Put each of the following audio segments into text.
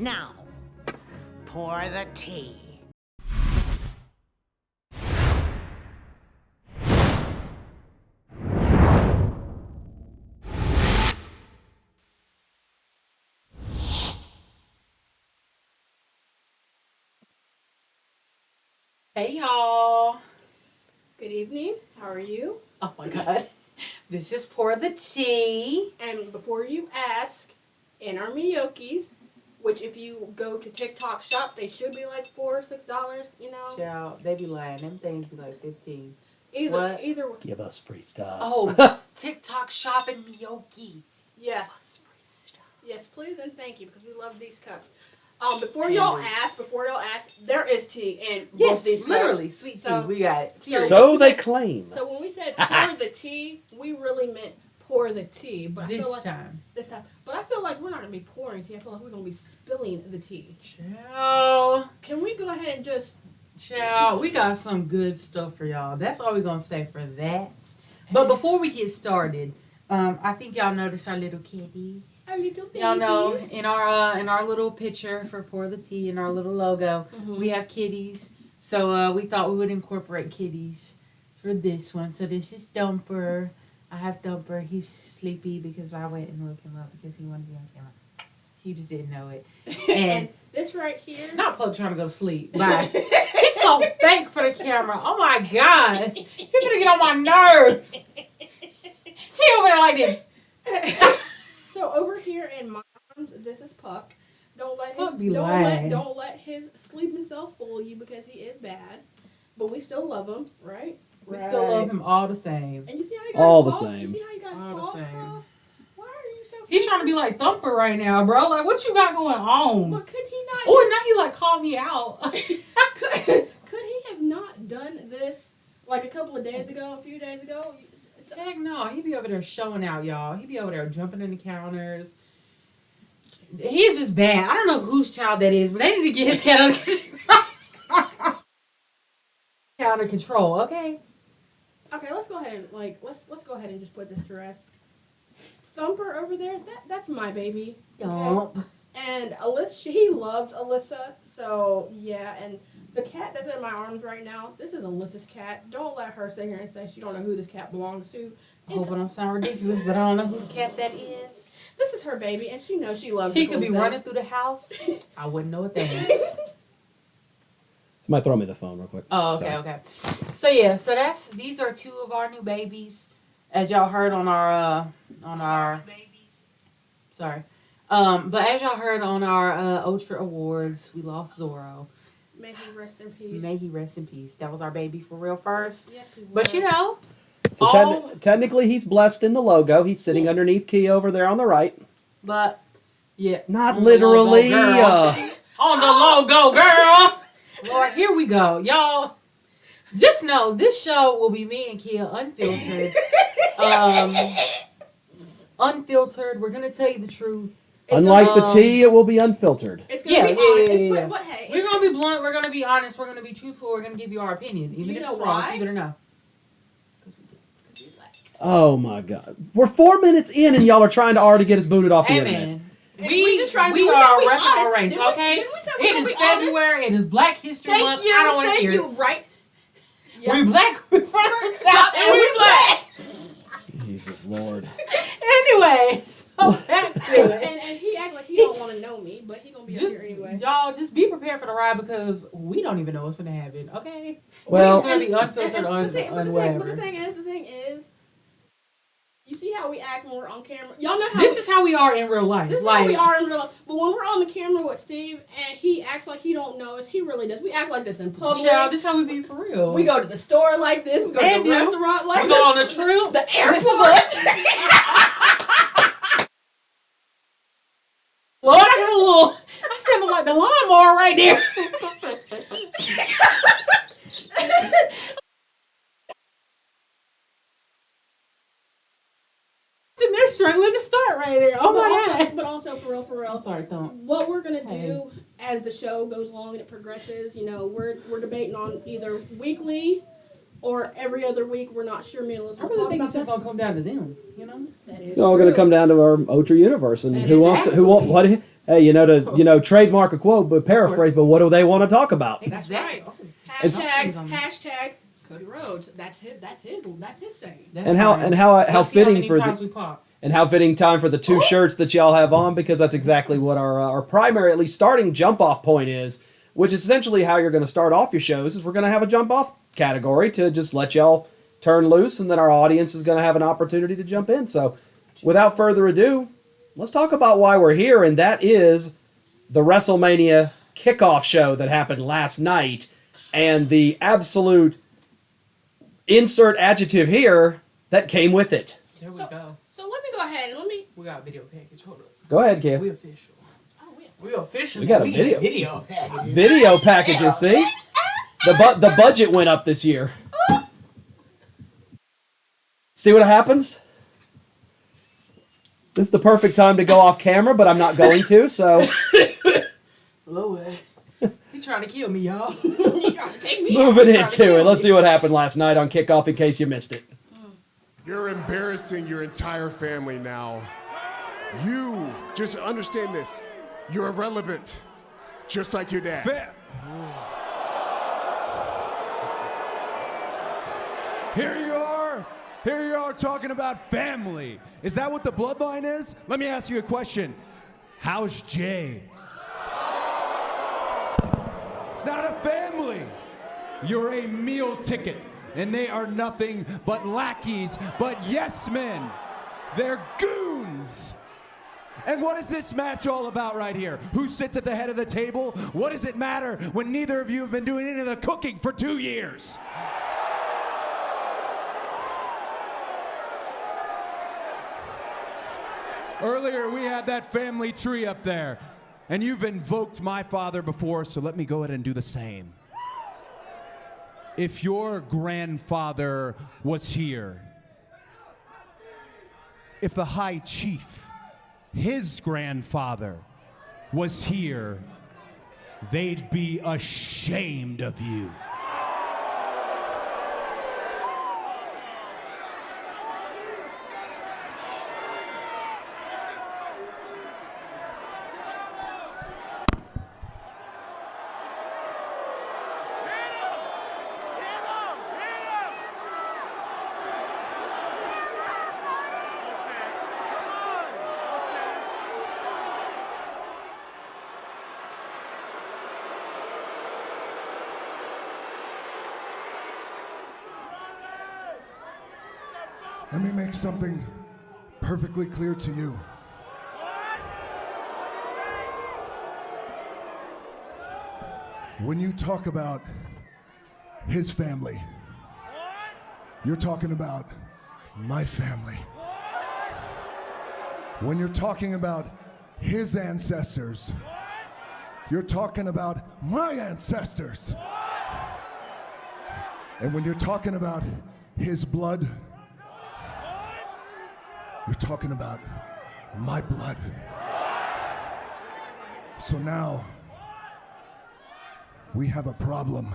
Now, pour the tea. Hey y'all. Good evening. How are you? Oh my god. This is Pour the Tea. And before you ask, in our Miyokis, which if you go to TikTok shop, they should be like $4 or $6, you know? Child, they be lying. Them things be like 15. Either Give us free stuff. Oh, TikTok shop and Miyoki. yeah. Give us free stuff. Yes, please and thank you because we love these cups. Before y'all ask, there is tea in both these cups. Literally, sweet tea. We got it. So they claim. So when we said pour the tea, we really meant pour the tea. But This I feel like this time. But I feel like we're not gonna be pouring tea. I feel like we're gonna be spilling the tea. Child. Can we go ahead and just Child, we got some good stuff for y'all. That's all we're gonna say for that. But before we get started, I think y'all noticed our little kitties. our little babies? Y'all know in our little picture for Pour the Tea and our little logo, we have kitties. So we thought we would incorporate kitties for this one. So this is Dumper. I have Dumper. He's sleepy because I went and woke him up because he wanted to be on camera. He just didn't know it. And this right here. not Puck trying to go to sleep. Bye. He's so fake for the camera. Oh my gosh. He's gonna get on my nerves. He over there like this. So over here in my arms, this is Puck. Don't let his sleeping self fool you because he is bad. But we still love him, right? We still love him all the same. And you see how he got all his the balls? same. You see how he got All the his balls same. crossed? Why are you so He's trying to be like Thumper right now, bro. Like, what you got going on? But could he not Oh, now he like called me out. could he have not done this like a few days ago? Heck no, he be over there showing out, y'all. He be over there jumping in the counters. He's just bad. I don't know whose child that is, but they need to get his cat under control, okay? Okay, let's go ahead and let's go ahead and just put this to rest. Thumper over there, that's my baby. Dump. And Alyssa, he loves Alyssa, so yeah. And the cat that's in my arms right now, this is Alyssa's cat. Don't let her sit here and say she don't know who this cat belongs to. I hope I don't sound ridiculous, but I don't know whose cat that is. This is her baby, and she knows she loves. He could be running through the house. I wouldn't know a thing. Somebody throw me the phone real quick. Oh, okay, Sorry. okay. So yeah, these are two of our new babies, as y'all heard on our babies. Sorry, but as y'all heard on our OTRA awards, we lost Zorro. May he rest in peace. May he rest in peace. That was our baby for real first. Yes, he was. But you know, So technically, he's blessed in the logo. He's sitting underneath Key over there on the right. But yeah, Not literally. on the logo, girl. Lord, here we go, y'all. Just know this show will be me and Kia unfiltered. Unfiltered. We're gonna tell you the truth. Unlike the tea, it will be unfiltered. It's gonna be honest. But hey, we're gonna be blunt. We're gonna be honest. We're gonna be truthful. We're gonna give you our opinion, even if it's wrong. So you better know. Oh my God. We're 4 minutes in and y'all are trying to already get us booted off the internet. Man. We are repping our race, okay? It is February. It is Black History Month. I don't want to hear it. Right. Yep. We black. We from the South and we black. Jesus Lord. Anyway, so that's it. And he act like he don't want to know me, but he gonna be up here anyway. Y'all, just be prepared for the ride because we don't even know what's gonna happen, okay? Well, it's gonna be unfiltered, but the thing is, you see how we act when we're on camera? Y'all know how this is how we are in real life. This is how we are in real life. But when we're on the camera with Steve and he acts like he don't know us, he really does. We act like this in public. Child, this is how we be for real. We go to the store like this. We go to the restaurant like this. We go on a trip. The airport. Lord, I got a little. I sounded like the lawnmower right there. And they're struggling to start right there. Oh my God. But also, for real. I'm sorry, Thump. What we're gonna do as the show goes along and it progresses, we're debating on either weekly or every other week. We're not sure. Me and Alyssa. I really think it's just gonna come down to them. That is. It's all going to come down to our OTRA universe and Hey, trademark a quote, but paraphrase. But what do they want to talk about? Exactly. Hashtag Cody Rhodes. That's his saying. How fitting for the time for the two shirts that y'all have on, because that's exactly what our primary, at least starting jump off point is, which is essentially how you're going to start off your shows. Is we're going to have a jump off category to just let y'all turn loose, and then our audience is going to have an opportunity to jump in. So, without further ado, let's talk about why we're here, and that is the Wrestlemania Kickoff show that happened last night, and the absolute insert adjective here that came with it. There we go. So let me go ahead and We got a video package. Hold up. Go ahead, Kim. We official. We official. We got a video package. Video packages, see? The budget went up this year. See what happens? This is the perfect time to go off camera, but I'm not going to, so... Lord. He's trying to kill me, y'all. He's trying to take me Moving into it. Let's see what happened last night on Kickoff in case you missed it. You're embarrassing your entire family now. You, just understand this, you're irrelevant, just like your dad. Here you are talking about family. Is that what the bloodline is? Let me ask you a question. How's Jay? It's not a family. You're a meal ticket, and they are nothing but lackeys, but yes men. They're goons. And what is this match all about right here? Who sits at the head of the table? What does it matter when neither of you have been doing any of the cooking for 2 years? Earlier, we had that family tree up there, and you've invoked my father before, so let me go ahead and do the same. If your grandfather was here, if the High Chief, his grandfather, was here, they'd be ashamed of you. Let me make something perfectly clear to you. When you talk about his family, you're talking about my family. When you're talking about his ancestors, you're talking about my ancestors. And when you're talking about his blood, you're talking about my blood. So now, we have a problem.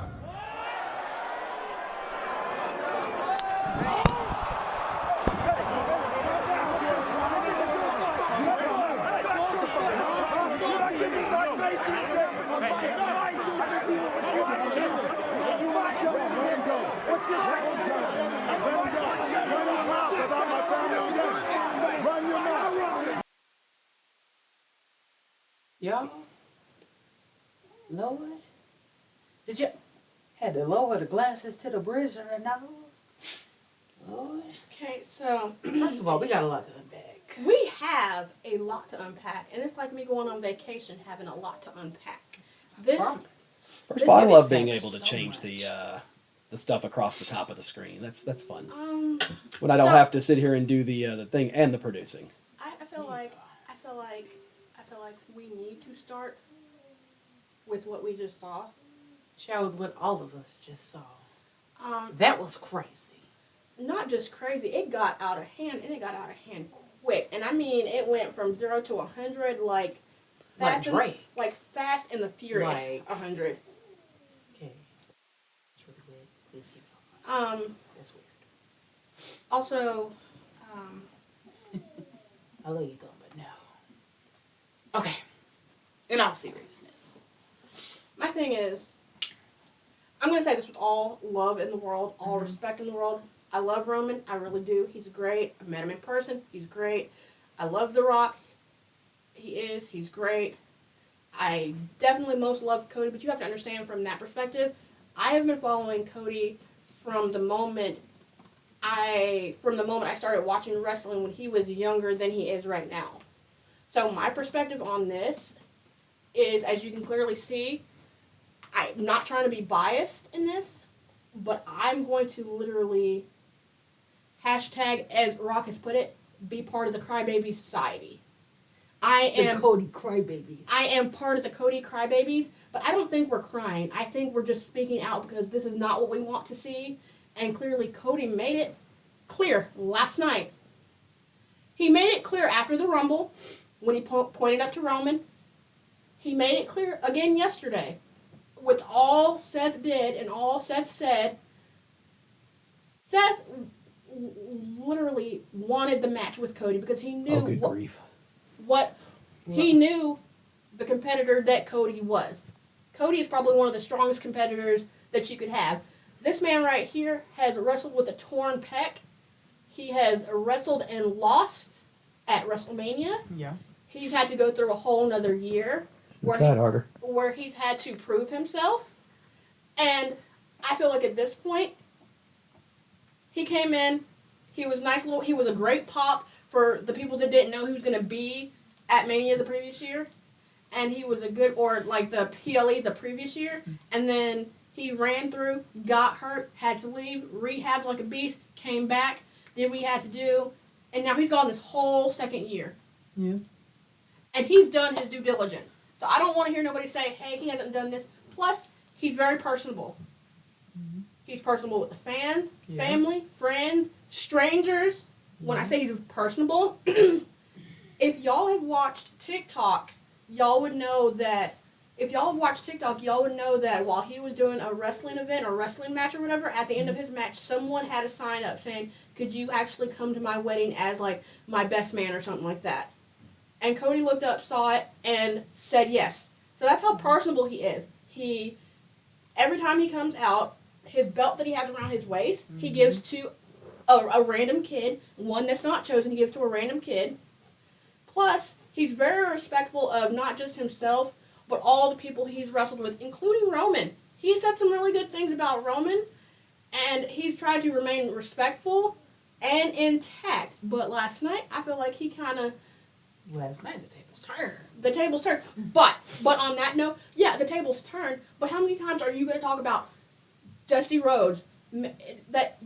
Y'all, Lord, did you had to lower the glasses to the bridge of her nose? Lord. Okay, so First of all, we got a lot to unpack. we have a lot to unpack, and it's like me going on vacation having a lot to unpack. First of all, I love being able to change the stuff across the top of the screen. That's fun. When I don't have to sit here and do the thing and the producing. I feel like we need to start with what we just saw. Share with what all of us just saw. That was crazy. Not just crazy, it got out of hand, and it got out of hand quick. And I mean, it went from 0 to 100 like fast, Fast and the Furious Like 100. Okay. It's really weird. Please keep it That's weird. Also, I love you though, but no. Okay. In all seriousness. My thing is, I'm going to say this with all love in the world, all respect in the world. I love Roman. I really do. He's great. I met him in person. He's great. I love The Rock. He's great. I definitely most love Cody, but you have to understand from that perspective, I have been following Cody from the moment I started watching wrestling when he was younger than he is right now. So my perspective on this is, as you can clearly see, I'm not trying to be biased in this, but I'm going to literally hashtag, as Rock has put it, be part of the Crybaby Society. The Cody Crybabies. I am part of the Cody Crybabies, but I don't think we're crying. I think we're just speaking out because this is not what we want to see, and clearly Cody made it clear last night. He made it clear after the Rumble when he pointed up to Roman. He made it clear again yesterday. With all Seth did and all Seth said, Seth literally wanted the match with Cody because he knew he knew the competitor that Cody was. Cody is probably one of the strongest competitors that you could have. This man right here has wrestled with a torn pec. He has wrestled and lost at Wrestlemania. Yeah. He's had to go through a whole nother year where he's had to prove himself. And I feel like at this point, he came in, he was he was a great pop for the people that didn't know he was going to be at Mania the previous year. And he was a good, or like the PLE the previous year. And then he ran through, got hurt, had to leave, rehabbed like a beast, came back, did what he had to do. And now he's gone this whole second year. Yeah. And he's done his due diligence. So I don't want to hear nobody say, hey, he hasn't done this. Plus, he's very personable. Mm-hmm. He's personable with the fans, family, friends, strangers. Mm-hmm. When I say he's personable, if y'all have watched TikTok, y'all would know that while he was doing a wrestling event or wrestling match or whatever, at the end of his match, someone had a sign up saying, could you actually come to my wedding as, like, my best man or something like that? And Cody looked up, saw it, and said yes. So that's how personable he is. Every time he comes out, his belt that he has around his waist, he gives to a random kid. One that's not chosen, he gives to a random kid. Plus, he's very respectful of not just himself, but all the people he's wrestled with, including Roman. He said some really good things about Roman, and he's tried to remain respectful and intact. But last night, I feel like he kind of... Last night, the tables turned. The tables turned. But on that note, yeah, the tables turned. But how many times are you going to talk about Dusty Rhodes? That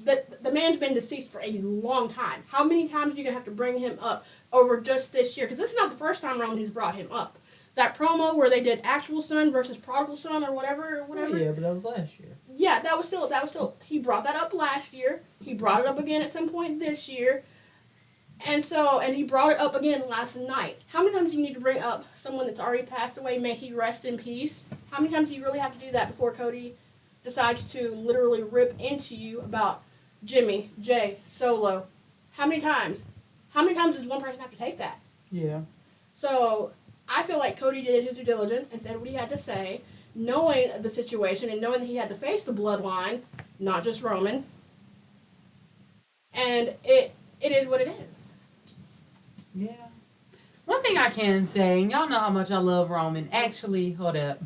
the man's been deceased for a long time. How many times are you going to have to bring him up over just this year? Because this is not the first time Roman has brought him up. That promo where they did actual son versus prodigal son or whatever. Oh, yeah, but that was last year. Yeah, that was still. He brought that up last year. He brought it up again at some point this year. And he brought it up again last night. How many times do you need to bring up someone that's already passed away? May he rest in peace. How many times do you really have to do that before Cody decides to literally rip into you about Jimmy, Jay, Solo? How many times? How many times does one person have to take that? Yeah. So I feel like Cody did his due diligence and said what he had to say, knowing the situation and knowing that he had to face the bloodline, not just Roman. And it is what it is. Yeah. One thing I can say, and y'all know how much I love Roman. Actually, hold up.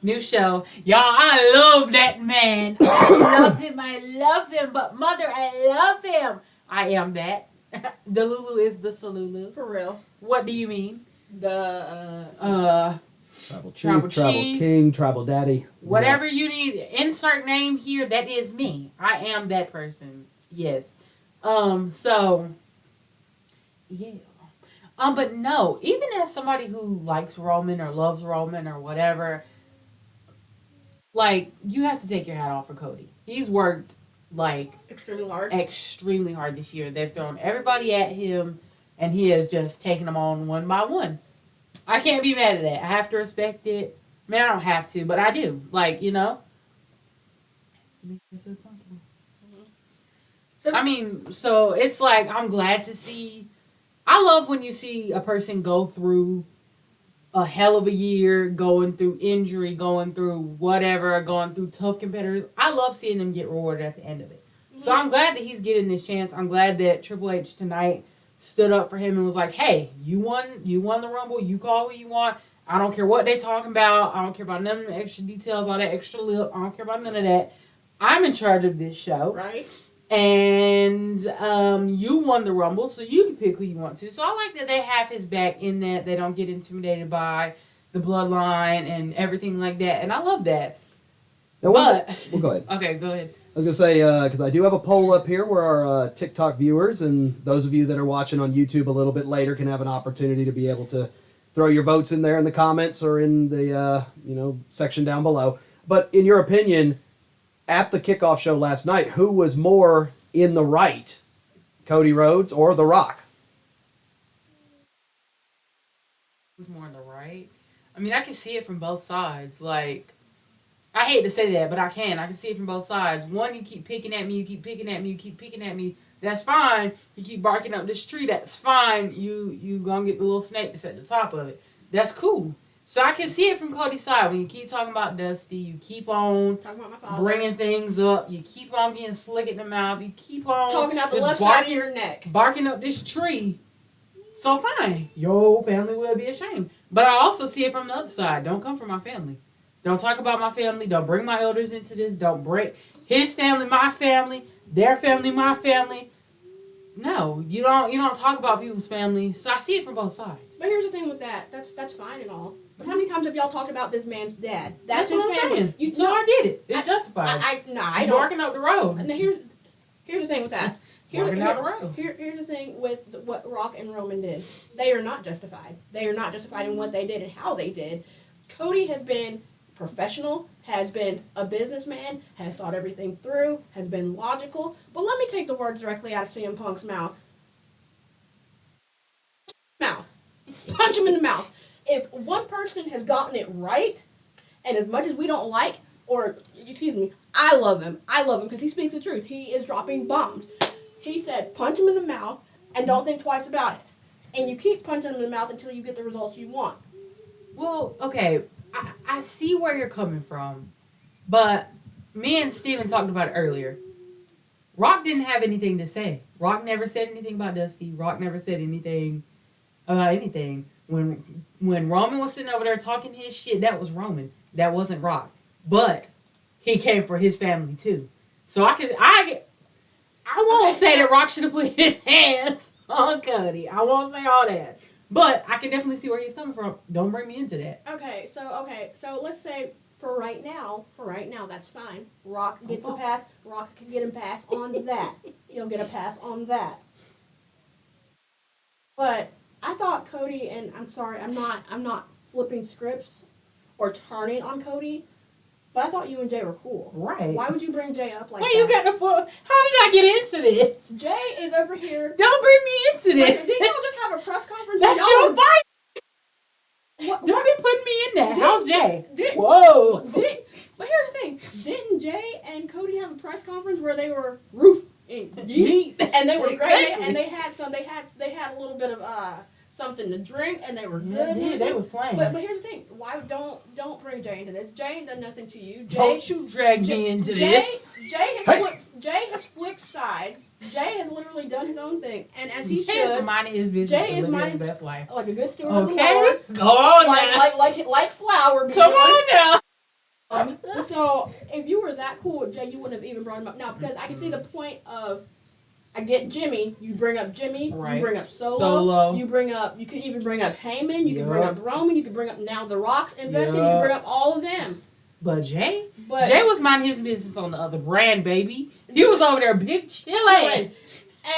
New show. Y'all, I love that man. I love him. But mother, I love him. I am that. The Lulu is the Salulu. For real. What do you mean? Tribal chief, tribal king, tribal daddy. Whatever you need, insert name here, that is me. I am that person. Yes. So, yeah. But no, even as somebody who likes Roman or loves Roman or whatever, like, you have to take your hat off for Cody. He's worked, like, extremely hard this year. They've thrown everybody at him, and he has just taken them on one by one. I can't be mad at that. I have to respect it. I mean, I don't have to, but I do. Like, you know? Make yourself comfortable. So, I mean, so it's like, I'm glad to see... I love when you see a person go through a hell of a year, going through injury, going through whatever, going through tough competitors. I love seeing them get rewarded at the end of it. So I'm glad that he's getting this chance. I'm glad that Triple H tonight stood up for him and was like, hey, you won the Rumble. You call who you want. I don't care what they talking about. I don't care about none of the extra details, all that extra lip. I don't care about none of that. I'm in charge of this show. Right. And you won the Rumble, so you can pick who you want to. So I like that they have his back in that. They don't get intimidated by the bloodline and everything like that. And I love that. Now, But well, go ahead. Okay, go ahead. I was going to say, because I do have a poll up here where our TikTok viewers and those of you that are watching on YouTube a little bit later can have an opportunity to be able to throw your votes in there in the comments or in the section down below. But in your opinion, at the kickoff show last night, who was more in the right, Cody Rhodes or The Rock? Who's more on the right? I mean, I can see it from both sides. Like, I hate to say that, but I can. I can see it from both sides. One, you keep picking at me, you keep picking at me, you keep picking at me. That's fine. You keep barking up this tree. That's fine. You gonna get the little snake that's at the top of it. That's cool. So I can see it from Cody's side. When you keep talking about Dusty, you keep on Talking about my father. bringing things up. You keep on getting slick in the mouth. You keep on Talking out the just left side of your neck. barking up this tree. So fine, your family will be ashamed. But I also see it from the other side. Don't come for my family. Don't talk about my family. Don't bring my elders into this. Don't break his family, my family, their family, my family. No, you don't talk about people's family. So I see it from both sides. But here's the thing with that. That's fine and all. But how many times have y'all talked about this man's dad? That's his what I'm family. saying. So I get it. It's justified. I You're don't. barking up the road. And here's the thing with that. Barking down the road. Here's the thing with what Rock and Roman did. They are not justified. They are not justified in what they did and how they did. Cody has been professional, has been a businessman, has thought everything through, has been logical. But let me take the words directly out of CM Punk's mouth. Punch him in the mouth. If one person has gotten it right, and as much as we don't like, or, excuse me, I love him because he speaks the truth. He is dropping bombs. He said, punch him in the mouth and don't think twice about it. And you keep punching him in the mouth until you get the results you want. Well, okay, I see where you're coming from, but me and Steven talked about it earlier. Rock didn't have anything to say. Rock never said anything about Dusty. Rock never said anything about anything. When Roman was sitting over there talking his shit, that was Roman. That wasn't Rock. But he came for his family too. So I won't say that Rock should have put his hands on Cody. I won't say all that. But I can definitely see where he's coming from. Don't bring me into that. Okay, so let's say for right now, that's fine. Rock gets a pass. Rock can get him pass on that. He'll get a pass on that. But I thought Cody, and I'm sorry, I'm not flipping scripts or turning on Cody, but I thought you and Jay were cool. Right. Why would you bring Jay up like Why that? you got to put? How did I get into this? Jay is over here. Don't bring me into Didn't this. y'all just have a press conference? That's Y'all your were- fight. Don't be putting me in that. How's Jay? Whoa. But here's the thing. Didn't Jay and Cody have a press conference where they were roof and yeet, and they were great, Exactly. and they had a little bit of something to drink, and they were good. Yeah, they were playing. But here's the thing. Why don't bring Jay into this? Jay ain't done nothing to you. Don't you drag me into this. Jay has flipped sides. Jay has literally done his own thing, and as he Jay is should, minding his business. Jay is living minding his best life. like a good steward of the Okay, Lord. go on now. Like Flower. be Come doing. on now. So if you were that cool with Jay, you wouldn't have even brought him up. Now, because I can see the point of, I get Jimmy. You bring up Jimmy. Right. You bring up Solo. You could even bring up Heyman. You could bring Yup. up Roman. You could bring up now the Rock's invested. You Yup. could bring up all of them. But Jay But was minding his business on the other brand, baby. He was over there big chilling.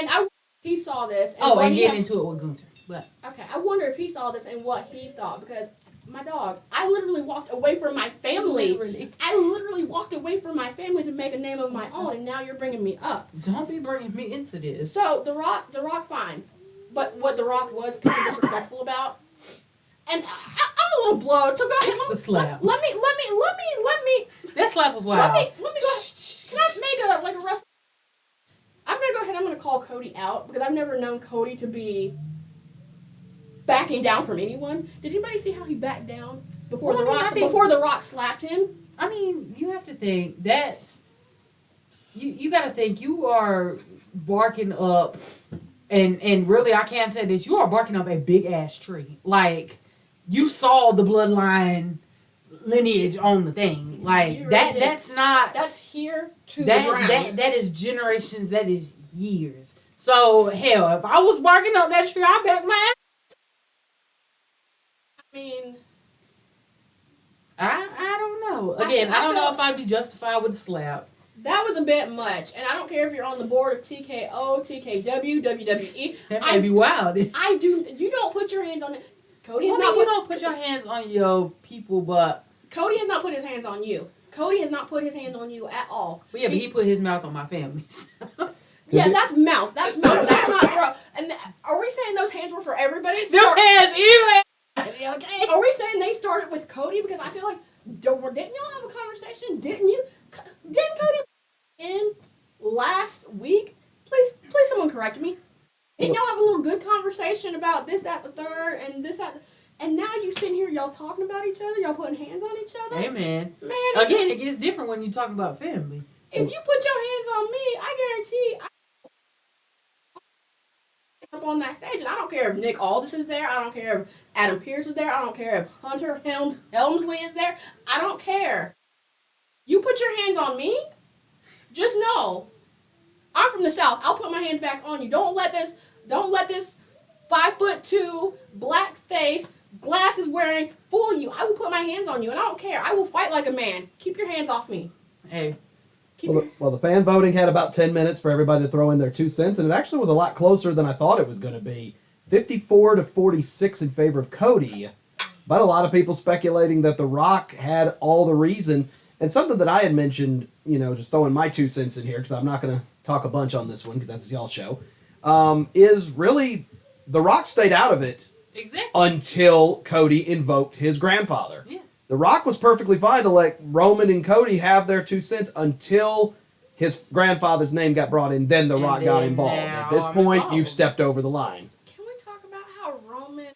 and he saw this. And Oh, what and he getting had- into it with Gunther. But Okay, I wonder if he saw this and what he thought, because my dog, I literally walked away from my family. I literally walked away from my family to make a name of my own, and now you're bringing me up. don't be bringing me into this. So the Rock, fine, but what the Rock was kind of disrespectful about, and I'm a little blowed. So guys, Just the slap. Let me. That slap was Let wild. me go. Can I make a rough? I'm gonna go ahead. I'm gonna call Cody out because I've never known Cody to be back backing down from anyone. Did anybody see how he backed down before Well, before the Rock slapped him? I mean, you have to think that's you got to think you are barking up, and really I can't say this. You are barking up a big ass tree. Like you saw the bloodline lineage on the thing. Like You that. really did. That's here to that. the ground. That is generations. That is years. So hell, if I was barking up that tree, I back my ass. I mean, I don't know. Again, I don't know if I'd be justified with the slap. that was a bit much. And I don't care if you're on the board of TKO, TKW, WWE. That may be wild. I do. You don't put your hands on it. Cody has Well, not you put, don't put your hands on your people, but Cody has not put his hands on you. Cody has not put his hands on you at all. yeah, but he put his mouth on my family. Yeah, that's mouth. That's mouth. That's not throw. And are we saying those hands were for everybody? Them hands even. Okay. Are we saying they started with Cody? Because I feel like didn't y'all have a conversation? Didn't you? Didn't Cody in last week? Please, someone correct me. Didn't y'all have a little good conversation about this, that, the third, and this, that, and now you sitting here, y'all talking about each other, y'all putting hands on each other? Hey man. Man, Again, it gets different when you talk about family. if you put your hands on me, I guarantee up on that stage, and I don't care if Nick Aldis is there, I don't care if Adam Pearce is there, I don't care if Hunter Helmsley is there, I don't care. You put your hands on me, just know, I'm from the South. I'll put my hands back on you. Don't let this 5'2", black face, glasses wearing fool you. I will put my hands on you, and I don't care. I will fight like a man. Keep your hands off me. Hey. Well, the fan voting had about 10 minutes for everybody to throw in their 2 cents, and it actually was a lot closer than I thought it was going to be. 54-46 in favor of Cody, but a lot of people speculating that The Rock had all the reason. And something that I had mentioned, just throwing my 2 cents in here, because I'm not going to talk a bunch on this one, because that's y'all's show, is really The Rock stayed out of it until Cody invoked his grandfather. Yeah. The Rock was perfectly fine to let Roman and Cody have their 2 cents until his grandfather's name got brought in. Then The Rock got involved. At this point, you've stepped over the line. Can we talk about how Roman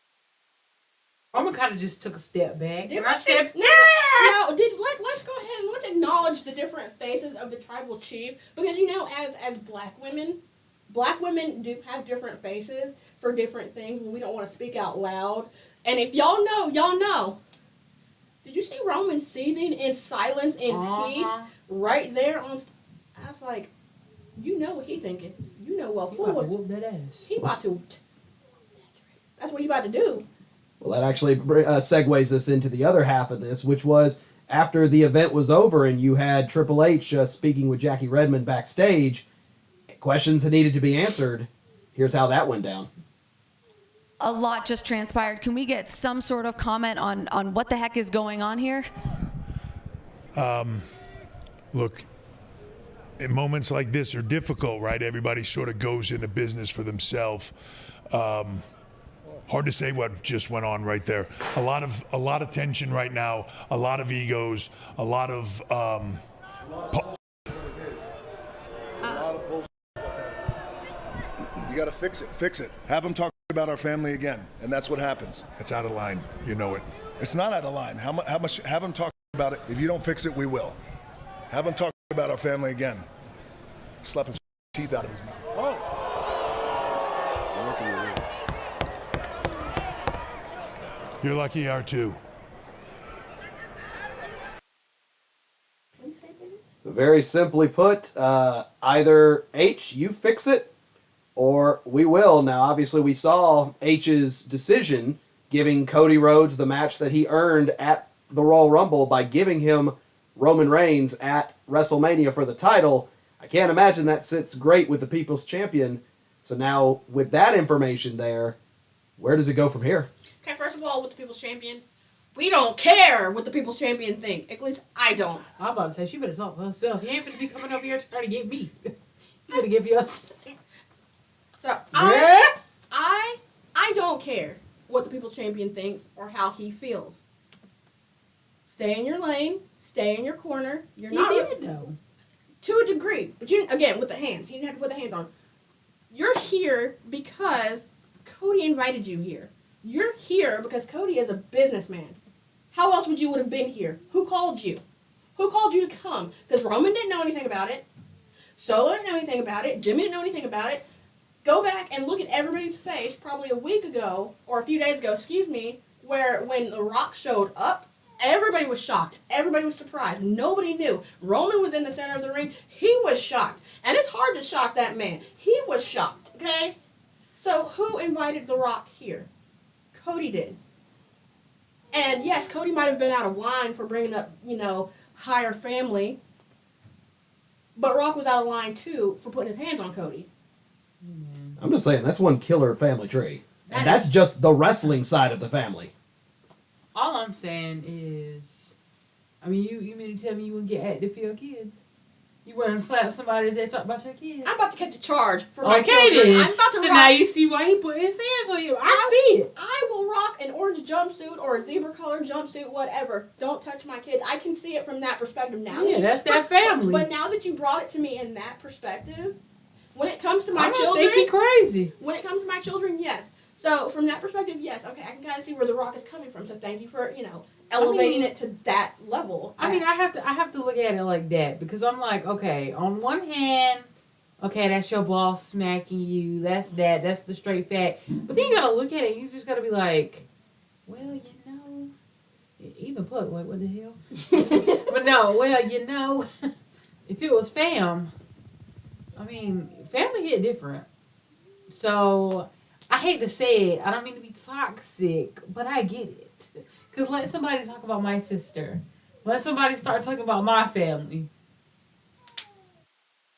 kind of just took a step back. Did And we I said, let's go ahead and let's acknowledge the different faces of the tribal chief, because as black women do have different faces for different things when we don't want to speak out loud. And if y'all know. Did you see Roman seething in silence and peace right there on? I was like, what he thinking. Well, he about to whoop that ass. He about to. That's what he about to do. Well, that actually segues us into the other half of this, which was after the event was over and you had Triple H speaking with Jackie Redmond backstage, questions that needed to be answered. Here's how that went down. A lot just transpired. Can we get some sort of comment on what the heck is going on here? Look, in moments like this are difficult, right? Everybody sort of goes into business for themselves. Hard to say what just went on right there. A lot of tension right now. A lot of egos. A lot of. You got to fix it. Fix it. Have them talk about our family again, and that's what happens. It's out of line. You know it. It's not out of line. How much? Have them talk about it. If you don't fix it, we will. Have them talk about our family again. Slap his teeth out of his mouth. Oh. You're lucky you are too. So very simply put, either H, you fix it, or we will. Now, obviously, we saw H's decision giving Cody Rhodes the match that he earned at the Royal Rumble by giving him Roman Reigns at WrestleMania for the title. I can't imagine that sits great with the People's Champion. So now, with that information there, where does it go from here? Okay, first of all, with the People's Champion, we don't care what the People's Champion think. At least I don't. I'm about to say, she better talk for herself. You ain't finna be coming over here trying to get me. You better give yours. So, I don't care what the People's Champion thinks or how he feels. Stay in your lane. Stay in your corner. You're not... He did, though. To a degree. But, again, with the hands. He didn't have to put the hands on. You're here because Cody invited you here. You're here because Cody is a businessman. How else would you have been here? Who called you? Who called you to come? Because Roman didn't know anything about it. Solo didn't know anything about it. Jimmy didn't know anything about it. Go back and look at everybody's face probably a week ago, or a few days ago, where when The Rock showed up, everybody was shocked. Everybody was surprised. Nobody knew. Roman was in the center of the ring. He was shocked. And it's hard to shock that man. He was shocked, okay? So who invited The Rock here? Cody did. And yes, Cody might have been out of line for bringing up, higher family. But Rock was out of line, too, for putting his hands on Cody. I'm just saying, that's one killer family tree. And that's just the wrestling side of the family. All I'm saying is, I mean, you mean to tell me you wouldn't get active for your kids? You wouldn't slap somebody that talk about your kids? I'm about to catch a charge for my Okay, children. then. I'm about to so rock. now you see why he put his hands on you. I see it. I will rock an orange jumpsuit or a zebra colored jumpsuit, whatever. Don't touch my kids. I can see it from that perspective now. Yeah, that's that family. But now that you brought it to me in that perspective, when it comes to my I don't children, think he crazy. When it comes to my children, yes. So from that perspective, yes. Okay, I can kind of see where The Rock is coming from. So thank you for elevating it to that level. I mean, I have to look at it like that because I'm like, okay, on one hand, okay, that's your boss smacking you. That's the straight fact. But then you gotta look at it. You just gotta be like, well, even put like, what the hell? But no, well, if it was fam, I mean, family hit different. So I hate to say it. I don't mean to be toxic, but I get it. Because let somebody talk about my sister. Let somebody start talking about my family.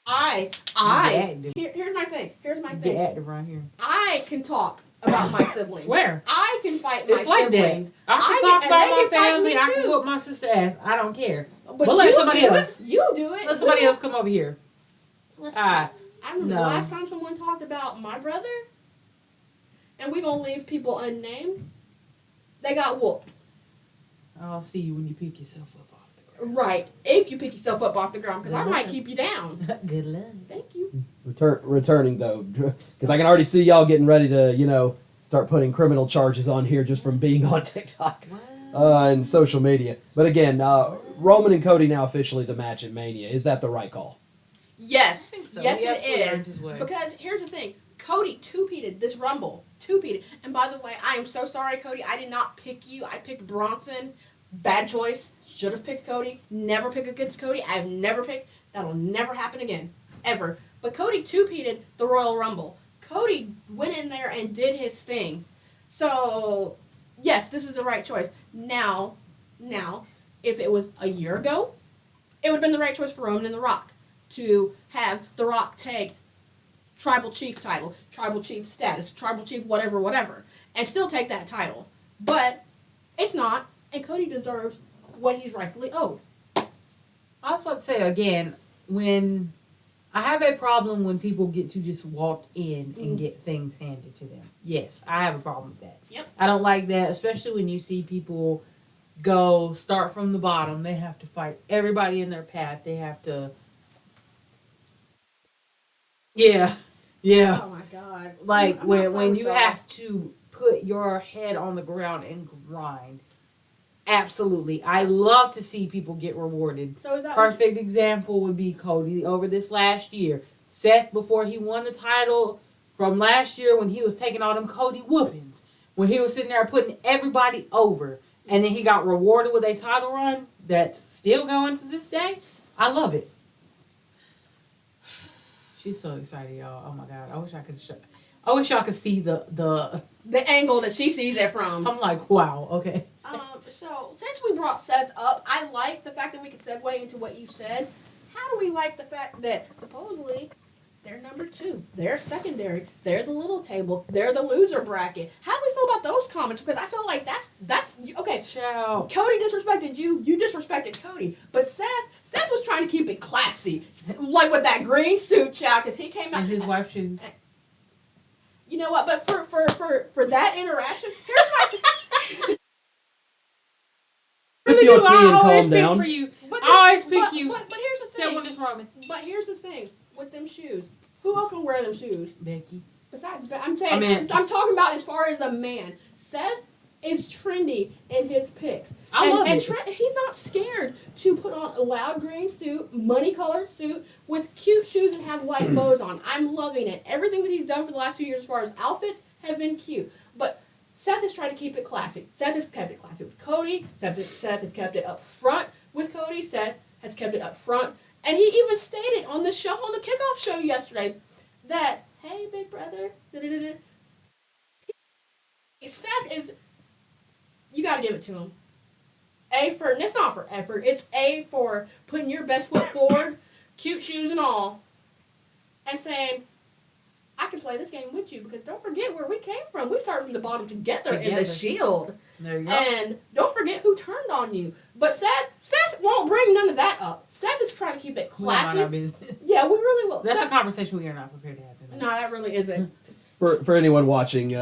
Here's my thing. Get active around here. I can talk about my siblings. Swear. I can fight my It's like siblings. that. I can talk about my fight family. me I can too. whoop my sister ass. I don't care. But let you somebody do else. It. You do it. Let somebody else come over here. I remember the No. last time someone talked about my brother, and we're going to leave people unnamed, they got whooped. I'll see you when you pick yourself up off the ground. Right. If you pick yourself up off the ground, because I Good might luck. keep you down. Good luck. Thank you. Returning, though, because I can already see y'all getting ready to, start putting criminal charges on here just from being on TikTok and social media. But again, Roman and Cody now officially the match at Mania. Is that the right call? Yes. I think so. Yes, He it absolutely is. earned his way. Because here's the thing. Cody two-peated this Rumble. Two-peated. And by the way, I am so sorry, Cody. I did not pick you. I picked Bronson. Bad choice. Should have picked Cody. Never pick against Cody. I've never picked. That'll never happen again. Ever. But Cody two-peated the Royal Rumble. Cody went in there and did his thing. So, yes, this is the right choice. Now, if it was a year ago, it would have been the right choice for Roman and The Rock to have The Rock take Tribal Chief title, Tribal Chief status, Tribal Chief whatever, and still take that title. But it's not, and Cody deserves what he's rightfully owed. I was about to say again, when I have a problem when people get to just walk in and get things handed to them. Yes, I have a problem with that. Yep. I don't like that, especially when you see people start from the bottom. They have to fight everybody in their path. They have to. Yeah. Oh my God. Like I'm not when with you y'all. have to put your head on the ground and grind. Absolutely. I love to see people get rewarded. So is that Perfect example would be Cody over this last year. Seth, before he won the title from last year when he was taking all them Cody whoopings, when he was sitting there putting everybody over, and then he got rewarded with a title run that's still going to this day. I love it. She's so excited, y'all. Oh my God. I wish y'all could see the angle that she sees it from. I'm like, wow, okay. So since we brought Seth up, I like the fact that we could segue into what you said. How do we like the fact that supposedly they're number 2, they're secondary, they're the little table, they're the loser bracket? How do we feel about those comments? Because I feel like that's okay. Ciao. Cody disrespected you, you disrespected Cody, but Seth was trying to keep it classy, like with that green suit, child, because he came out And his wife's shoes. You know what? But for that interaction, here's my. Sip your tea and calm pick down. for you. But I always pick you. But here's the Except thing. when it's Roman. But here's the thing with them shoes. Who else gonna wear them shoes? Becky. Besides, but I'm saying, I mean- I'm talking about as far as a man. Seth is trendy in his picks. I love it. Trent, he's not scared to put on a loud green suit, money colored suit with cute shoes and have white bows on. I'm loving it. Everything that he's done for the last 2 years as far as outfits have been cute. But Seth has tried to keep it classy. Seth has kept it classy with Cody. Seth has kept it up front with Cody. Seth has kept it up front. And he even stated on the show, on the kickoff show yesterday, that, hey, big brother, da-da-da-da. Seth is, you got to give it to him. A for, and it's not for effort, it's A for putting your best foot forward, cute shoes and all, and saying, I can play this game with you, because don't forget where we came from. We started from the bottom together in the Shield. There you go. And don't forget who turned on you. But Seth won't bring none of that up. Seth is trying to keep it We don't mind classy. our business. Yeah, we really will. That's Seth, a conversation we are not prepared to have tonight. no, that really isn't. For anyone watching,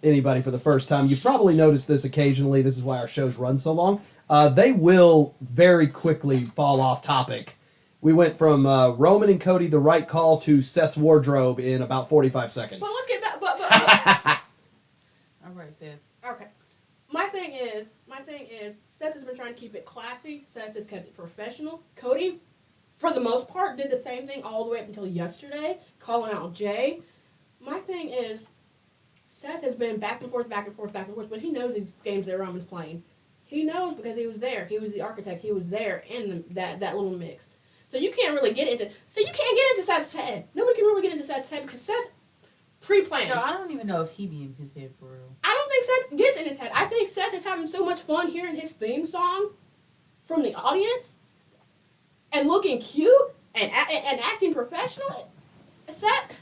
anybody for the first time, you've probably noticed this occasionally. This is why our shows run so long. They will very quickly fall off topic. We went from Roman and Cody, the right call, to Seth's wardrobe in about 45 seconds. But let's get back. All right, Seth. Okay. My thing is, Seth has been trying to keep it classy. Seth has kept it professional. Cody, for the most part, did the same thing all the way up until yesterday, calling out Jay. My thing is, Seth has been back and forth, but he knows these games that Roman's playing. He knows because he was there. He was the architect. He was there in that little mix. So you can't really get into. So you can't get into Seth's head. Nobody can really get into Seth's head because Seth pre-planned. So I don't even know if he be in his head for real. I don't think Seth gets in his head. I think Seth is having so much fun hearing his theme song from the audience and looking cute and acting professional. Seth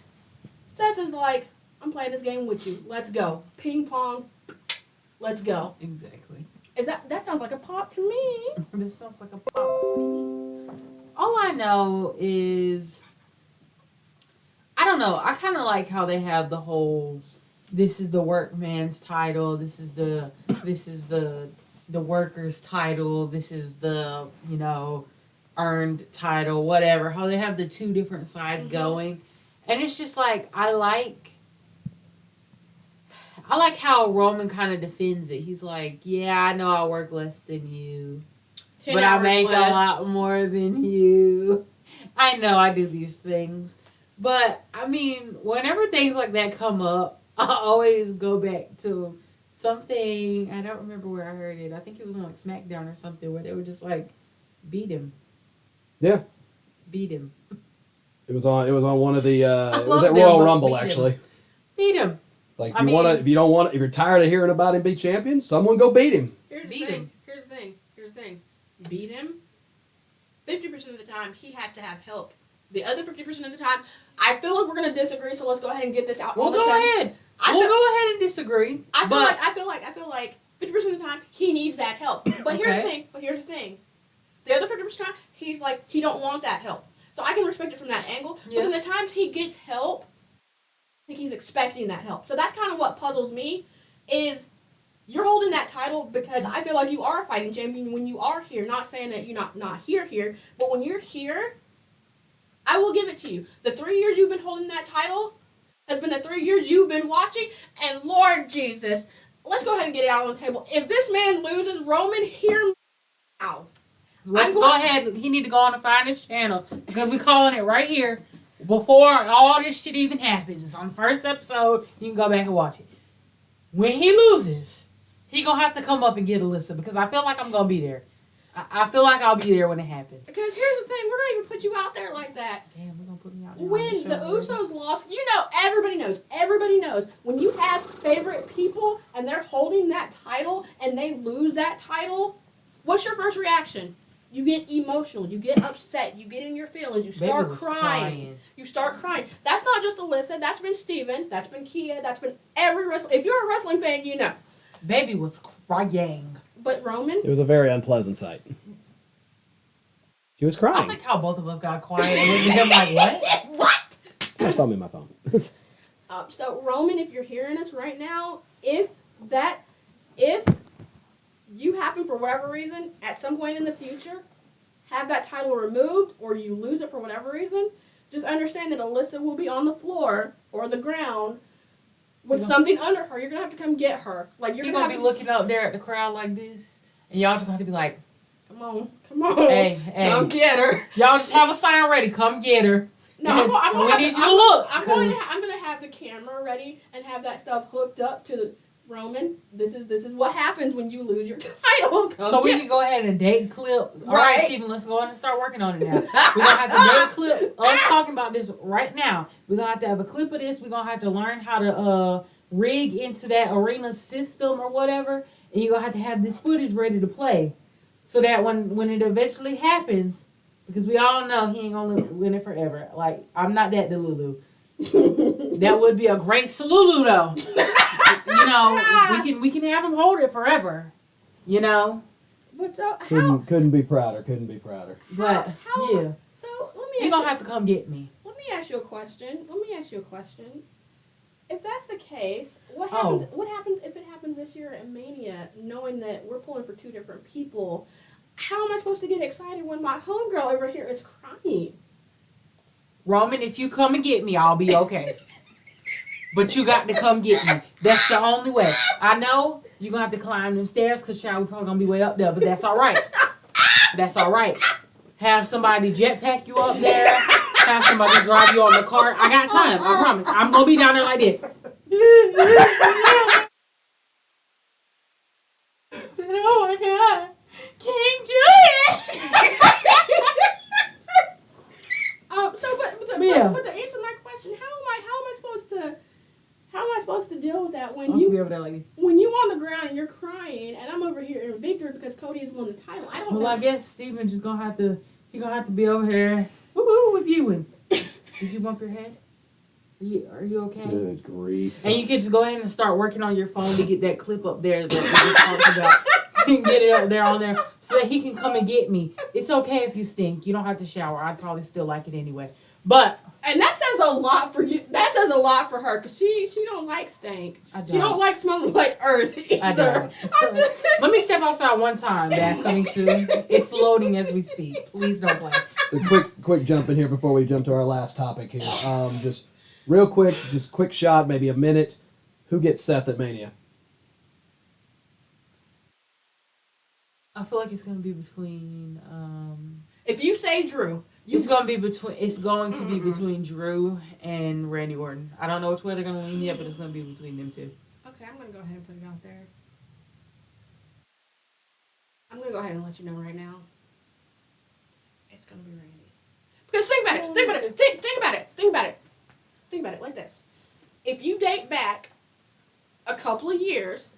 is like, I'm playing this game with you. Let's go. Ping pong. Let's go. Exactly. That sounds like a pop to me. This sounds like a pop to me. All I know is, I don't know. I kind of like how they have the whole, this is the workman's title. This is the worker's title. This is the, earned title, whatever. How they have the two different sides going. And it's just like, I like how Roman kind of defends it. He's like, yeah, I know I work less than you, but I make a lot more than you. I know I do these things. But, I mean, whenever things like that come up, I always go back to something, I don't remember where I heard it. I think it was on like SmackDown or something, where they were just like, beat him. Yeah. Beat him. It was on one of the, it was love at them, Royal but Rumble, beat him. actually. Beat him. It's like, if you're tired of hearing about him be champion, someone go beat him. Here's Beat the him. thing. Beat him. 50% of the time, he has to have help. The other 50% of the time, I feel like we're gonna disagree. So let's go ahead and get this out. We'll on the go table. ahead. We'll go ahead and disagree. I feel like 50% of the time he needs that help. But here's the thing. The other 50% of the time, he's like, he don't want that help. So I can respect it from that angle. Yeah. But in the times he gets help, I think he's expecting that help. So that's kind of what puzzles me, is you're holding that title because I feel like you are a fighting champion when you are here. Not saying that you're not here, but when you're here, I will give it to you. The 3 years you've been holding that title has been the 3 years you've been watching, and Lord Jesus, let's go ahead and get it out on the table. If this man loses, Roman, hear me out. Let's go ahead. He need to go on and find his channel, because we calling it right here before all this shit even happens. It's on the first episode. You can go back and watch it. When he loses, he gonna have to come up and get Alyssa, because I feel like I'm gonna be there. I feel like I'll be there when it happens. Because here's the thing, we're not even put you out there like that. Damn, we're gonna put me out there. When the Usos lost, everybody knows, when you have favorite people and they're holding that title and they lose that title, what's your first reaction? You get emotional, you get upset, you get in your feelings, you start crying. You start crying. That's not just Alyssa, that's been Steven, that's been Kia, that's been every wrestler. If you're a wrestling fan, you know. Baby was crying. But Roman? It was a very unpleasant sight. She was I crying. like how both of us got quiet and looked at him like, what? What? It's my thumb in my phone. So Roman, if you're hearing us right now, if you happen for whatever reason at some point in the future have that title removed, or you lose it for whatever reason, just understand that Alyssa will be on the floor or the ground with something under her. You're gonna have to come get her. Like you're gonna be looking out there at the crowd like this, and y'all just gonna have to be like, come on, hey, come get her. Y'all just have a sign ready, come get her. No, I'm gonna have the camera ready and have that stuff hooked up to the Roman. This is what happens when you lose your title. So we can go ahead and date clip. All right, Steven, let's go ahead and start working on it now. We're gonna have to date clip us talking about this right now. We're gonna have to have a clip of this. We're gonna have to learn how to rig into that arena system or whatever, and you're gonna have this footage ready to play, so that when it eventually happens, because we all know he ain't gonna win it forever. Like, I'm not that Delulu. That would be a great Salulu though. You know, we can have him hold it forever. You know. But so couldn't be prouder. Couldn't be prouder. But yeah. So let me. You're gonna have to come get me. Let me ask you a question. If that's the case, what happens? What happens if it happens this year at Mania, knowing that we're pulling for two different people? How am I supposed to get excited when my homegirl over here is crying? Roman, if you come and get me, I'll be okay. But you got to come get me. That's the only way. I know you're going to have to climb them stairs because, child, we're probably going to be way up there. But that's all right. That's all right. Have somebody jetpack you up there. Have somebody drive you on the cart. I got time. I promise. I'm going to be down there like this. Oh, my God. Can't do it. But to answer my question, how am I supposed to deal with that when you on the ground and you're crying and I'm over here in victory because Cody has won the title? I don't know. Well, I guess Steven just gonna have to be over there woo with you. And did you bump your head? Are you okay? Good grief. And you can just go ahead and start working on your phone to get that clip up there that we just talked about. And get it up there on there so that he can come and get me. It's okay if you stink. You don't have to shower. I'd probably still like it anyway. But and that says a lot for you. That says a lot for her because she don't like stank. She don't like smelling like earth either. I don't. Let me step outside one time. That coming soon. It's loading as we speak. Please don't play. So quick jump in here before we jump to our last topic here. Just real quick, just quick shot, maybe a minute. Who gets Seth at Mania? I feel like it's gonna be between. If you say Drew, it's going to be between Drew and Randy Orton. I don't know which way they're gonna lean yet, but it's gonna be between them two. Okay, I'm gonna go ahead and put it out there. I'm gonna go ahead and let you know right now. It's gonna be Randy. Because think about it. Think about it like this. If you date back a couple of years,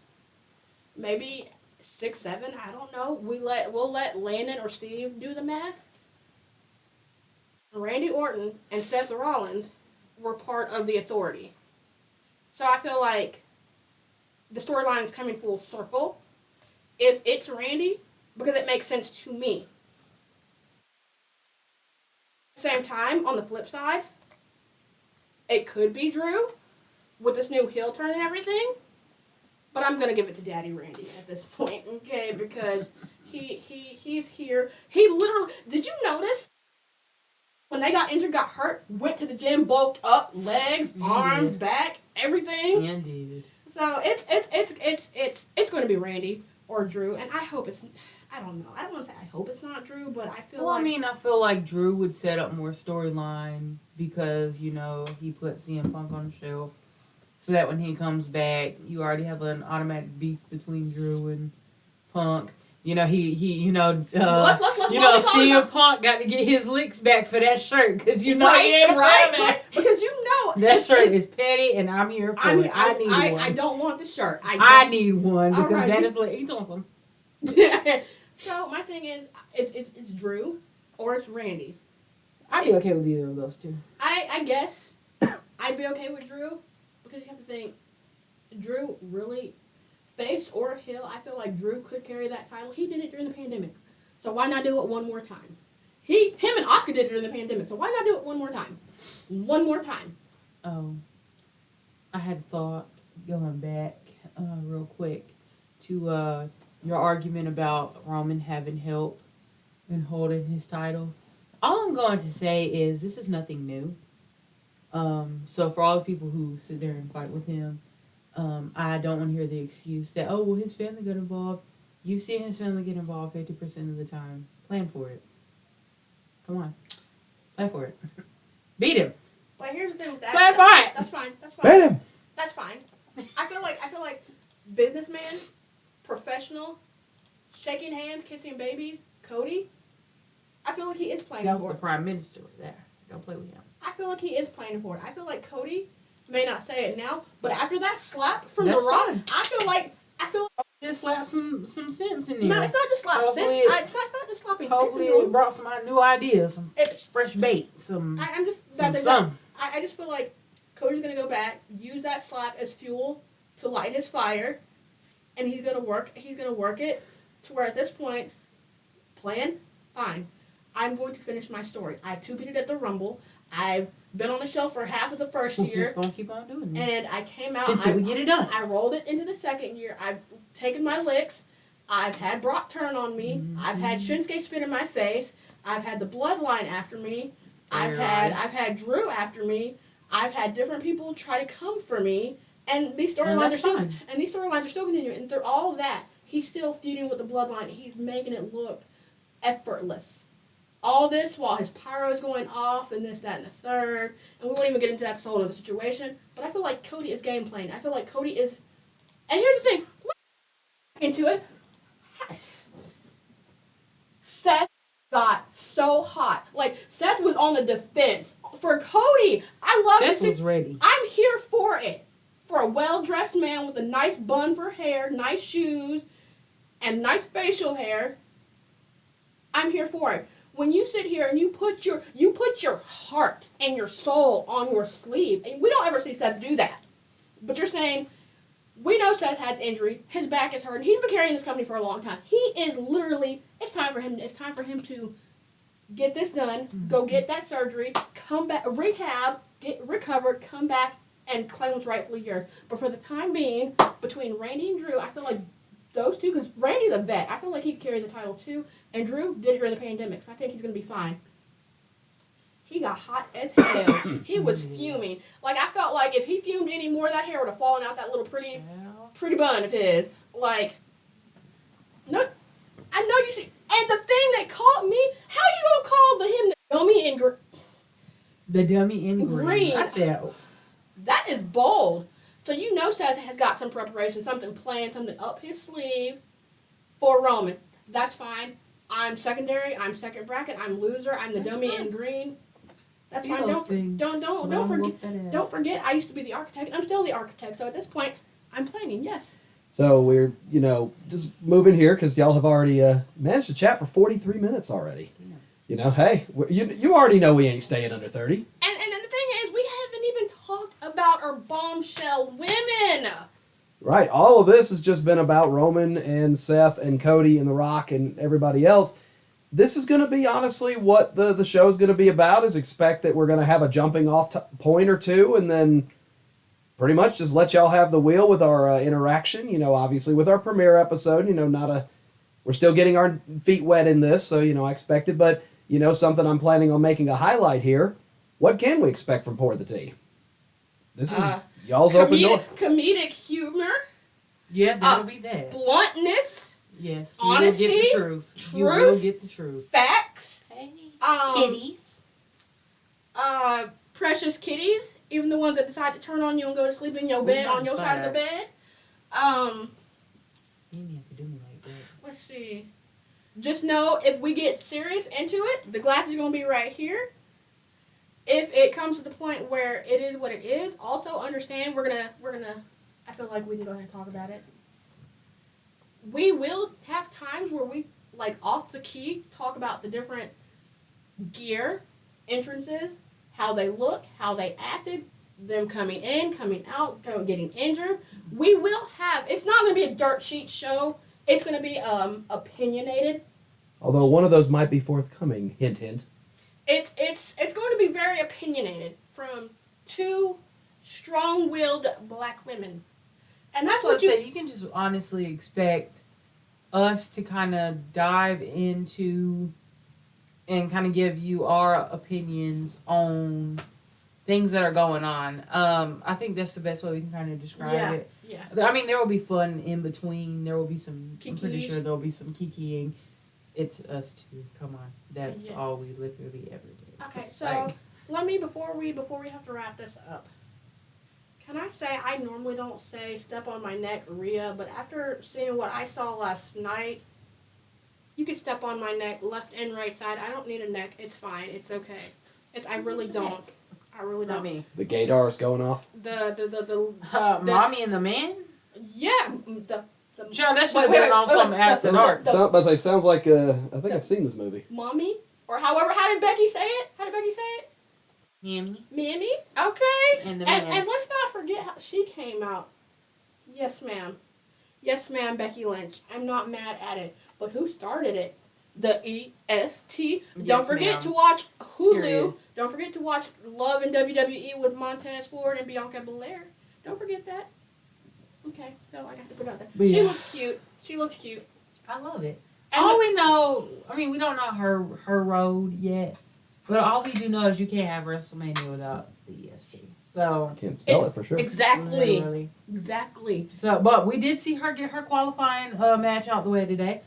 maybe 6, 7, I don't know. We'll let Landon or Steve do the math. Randy Orton and Seth Rollins were part of the Authority. So I feel like the storyline is coming full circle. If it's Randy, because it makes sense to me. At the same time, on the flip side, it could be Drew with this new heel turn and everything. But I'm gonna give it to Daddy Randy at this point, okay? Because he's here. He literally, did you notice when they got injured, got hurt, went to the gym, bulked up, legs, arms, back, everything. Indeed. So it's going to be Randy or Drew, and I hope it's. I don't know. I don't want to say I hope it's not Drew, but I feel like. I feel like Drew would set up more storyline because he put CM Punk on the shelf. So that when he comes back, you already have an automatic beef between Drew and Punk. CM Punk got to get his licks back for that shirt because he ain't right. Because that shirt is petty and I'm here for it. I need one. I don't want the shirt. I need one because that is like he's awesome. So my thing is, it's Drew or it's Randy. I'd be okay with either of those two. I guess I'd be okay with Drew. Because you have to think, Drew really, face or heel, I feel like Drew could carry that title. He did it during the pandemic. So why not do it one more time? Him and Oscar did it during the pandemic. So why not do it one more time? One more time. Oh. I had a thought going back real quick to your argument about Roman having help in holding his title. All I'm going to say is this is nothing new. So for all the people who sit there and fight with him, I don't want to hear the excuse that, oh, well, his family got involved. You've seen his family get involved 50% of the time. Plan for it. Come on. Plan for it. Beat him. But here's the thing with that. Plan for it. That's fine. That's fine. Beat him. That's fine. I feel like businessman, professional, shaking hands, kissing babies, Cody. I feel like he is playing That was for the it. prime minister there. Don't play with him. I feel like he is playing for it. I feel like Cody may not say it now, but after that slap from That's The Rock, fine. I feel like Just slap some sense in there. no, it's not just slap sense. Hopefully It's not just slapping sense Hopefully into it him. brought some new ideas, some It's fresh bait, some I'm just some. I just feel like Cody's gonna go back, use that slap as fuel to light his fire, and he's gonna work it to where at this point, plan, fine. I'm going to finish my story. I two-peated at the Rumble. I've been on the show for half of the first We're year. just gonna keep on doing this And I came out until we get it done. I rolled it into the second year. I've taken my licks. I've had Brock turn on me. Mm-hmm. I've had Shinsuke spit in my face. I've had the Bloodline after me. I've had Drew after me. I've had different people try to come for me. And these storylines are still continuing. And through all of that, he's still feuding with the Bloodline. He's making it look effortless. All this while his pyro's going off and this, that, and the third. And we won't even get into that whole other situation. But I feel like Cody is game playing. I feel like Cody is... And here's the thing. Into it. Seth got so hot. Like, Seth was on the defense. For Cody, I love Seth was ready. I'm here for it. For a well-dressed man with a nice bun for hair, nice shoes, and nice facial hair, I'm here for it. When you sit here and you put your heart and your soul on your sleeve, and we don't ever see Seth do that. But you're saying, we know Seth has injuries, his back is hurting, he's been carrying this company for a long time. He is literally, it's time for him to get this done, go get that surgery, come back, rehab, get recovered, come back, and claim what's rightfully yours. But for the time being, between Randy and Drew, I feel like those two, because Randy's a vet, I feel like he could carry the title too, and Drew did it during the pandemic, so I think he's going to be fine. He got hot as hell. He was fuming. Like, I felt like if he fumed any more, that hair would have fallen out that little pretty bun of his. Like, no, I know you should. And the thing that caught me, how you gonna call him the dummy in green? The dummy in green. I said, that is bold. So you know Seth has got some preparation, something planned, something up his sleeve for Roman. That's fine. I'm secondary. I'm second bracket. I'm loser. I'm the dummy in green. That's fine. Don't forget. I used to be the architect. I'm still the architect. So at this point, I'm planning. Yes. So we're, just moving here because y'all have already managed to chat for 43 minutes already. Yeah. Hey, you already know we ain't staying under 30. And the thing is, we haven't even talked about our bombshell women. Right. All of this has just been about Roman and Seth and Cody and The Rock and everybody else. This is going to be, honestly, what the show is going to be about, is expect that we're going to have a jumping off point or two, and then pretty much just let y'all have the wheel with our interaction, obviously with our premiere episode, we're still getting our feet wet in this, so, I expected, but, something I'm planning on making a highlight here. What can we expect from Pour the Tea? This is y'all's open door. Comedic humor. Yeah, that'll be that. Bluntness. Yes, honesty. You will get the truth. You will get the truth. Facts. Hey, kitties. Precious kitties. Even the ones that decide to turn on you and go to sleep in your bed on your side of the bed. You didn't have to do me like that. Let's see. Just know if we get serious into it, the glass is going to be right here. If it comes to the point where it is what it is, also understand we're gonna. I feel like we can go ahead and talk about it. We will have times where we, like, off the key, talk about the different gear, entrances, how they look, how they acted, them coming in, coming out, getting injured. We will have. It's not going to be a dirt sheet show. It's going to be opinionated. Although one of those might be forthcoming. Hint, hint. It's going to be very opinionated from two strong-willed black women. And that's what I say. You can just honestly expect us to kind of dive into and kind of give you our opinions on things that are going on. I think that's the best way we can kind of describe it. Yeah. I mean, there will be fun in between. There will be some. I'm pretty Kikis. sure there will be some kikiing. It's us two. Come on, that's Yeah. all we literally ever did. Okay, so Like, let me before we have to wrap this up. Can I say I normally don't say step on my neck, Rhea, but after seeing what I saw last night, you can step on my neck, left and right side. I don't need a neck. It's fine. It's okay. I really don't. I really not don't. me. The gaydar is going off. The Mommy and the man. yeah. The Child, that should have been on some after dark. But I say, sounds like I think I've seen this movie. mommy or however. How did Becky say it? How did Becky say it? Mammy. Mammy. Okay. And the man. And let's not forget how she came out. Yes, ma'am. Yes, ma'am, Becky Lynch. I'm not mad at it. But who started it? The EST. Don't Yes, forget ma'am. to watch Hulu. Period. Don't forget to watch Love in WWE with Montez Ford and Bianca Belair. Don't forget that. Okay. No, I got to put it out there. But She yeah. looks cute. She looks cute. I love it. And All we know, I mean, we don't know her road yet, but all we do know is you can't have WrestleMania without the EST. So Can't spell it for sure. Exactly. literally. Exactly. So, but we did see her get her qualifying match out the way today.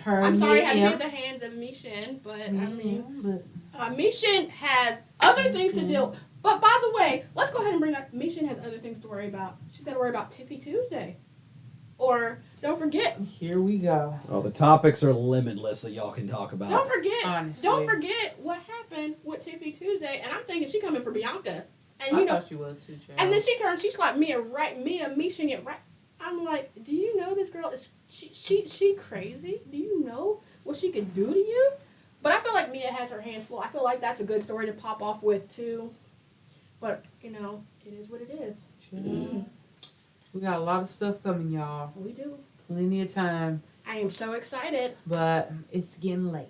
Her I'm sorry I had to be Mia at the hands of Mishin, but I Yim. mean, But Mishin has other things to deal. But by the way, let's go ahead and bring up. Mishin has other things to worry about. She's got to worry about Tiffy Tuesday, or don't forget. here we go. Oh, the topics are limitless that y'all can talk about. Don't forget. Honestly. Don't forget what happened with Tiffy Tuesday, and I'm thinking she coming for Bianca, and I you know, thought she was too, child. and then she turned. She slapped Mishin it right. I'm like, do you know this girl is she crazy? Do you know what she could do to you? But I feel like Mia has her hands full. I feel like that's a good story to pop off with too. But you know, it is what it is. Child. We got a lot of stuff coming, y'all. We do. Plenty of time, I am so excited, but it's getting late.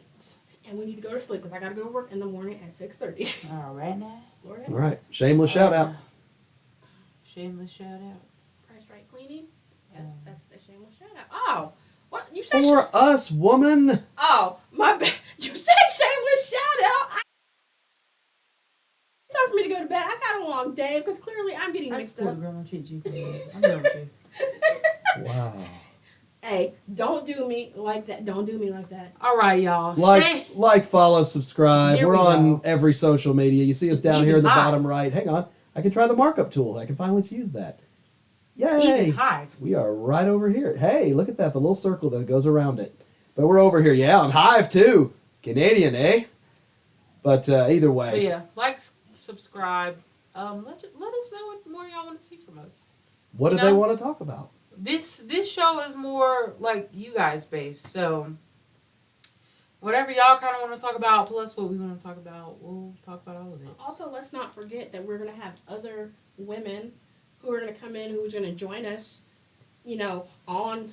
and we need to go to sleep because I gotta go to work in the morning at 6:30. All right now. Lord have All right, shameless shout out. Shameless shout out. Price Right Cleaning. That's the shameless shout out. Oh, what you said? For us, woman. Oh, my bad. You said shameless shout out. It's time for me to go to bed. I've had a long day because clearly I'm getting I mixed support up. Grandma Chichi. I'm done with you. Wow. Hey, don't do me like that. Don't do me like that. All right, y'all. Like, follow, subscribe. Here We're we on go. every social media. You see us down Even here in the Hive. bottom right. Hang on. I can try the markup tool. I can finally use that. Yay. Even Hive. We are right over here. Hey, look at that. The little circle that goes around it. But we're over here. Yeah, on Hive too. Canadian, eh? But either way. But yeah, like, subscribe. Let us know what more y'all want to see from us. What do You they know? want to talk about? This show is more like you guys based, so whatever y'all kind of want to talk about, plus what we want to talk about, we'll talk about all of it. Also, let's not forget that we're going to have other women who are going to come in, who's going to join us, you know, on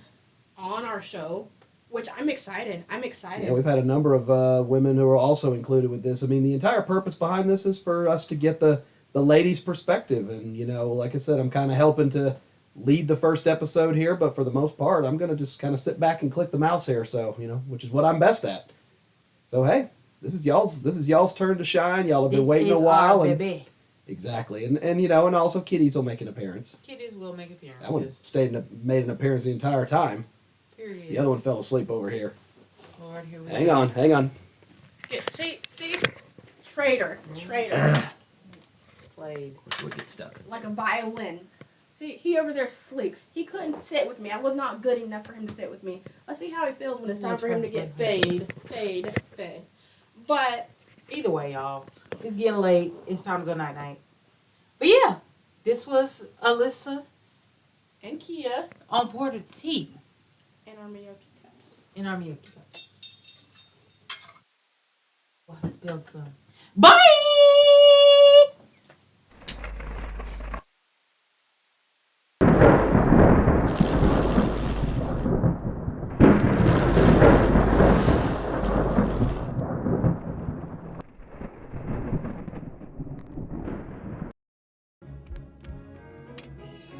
our show, which I'm excited. I'm excited. Yeah, we've had a number of women who are also included with this. I mean, the entire purpose behind this is for us to get the ladies' perspective. And, you know, like I said, I'm kind of helping to lead the first episode here, but for the most part, I'm going to just kind of sit back and click the mouse here, so, you know, which is what I'm best at. So, hey, this is y'all's turn to shine. Y'all have been waiting a while. Our And, baby. exactly. And, you know, and also Kitties will make an appearance. Kiddies will make That one appearances. made an appearance the entire time. Period. The other one fell asleep over here. Lord, here we Hang go. on. Yeah, see? Traitor. Played. We get stuck. Like a violin. See, he over there asleep. He couldn't sit with me. I was not good enough for him to sit with me. Let's see how he feels when it's time for him to get fade. But Either way, y'all, it's getting late. It's time to go night. But yeah, this was Alyssa and Kia on Porter T and our Miyoki cups. in our Milky Cups. Wow, let's build some. Bye!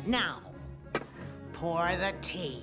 Now, pour the tea.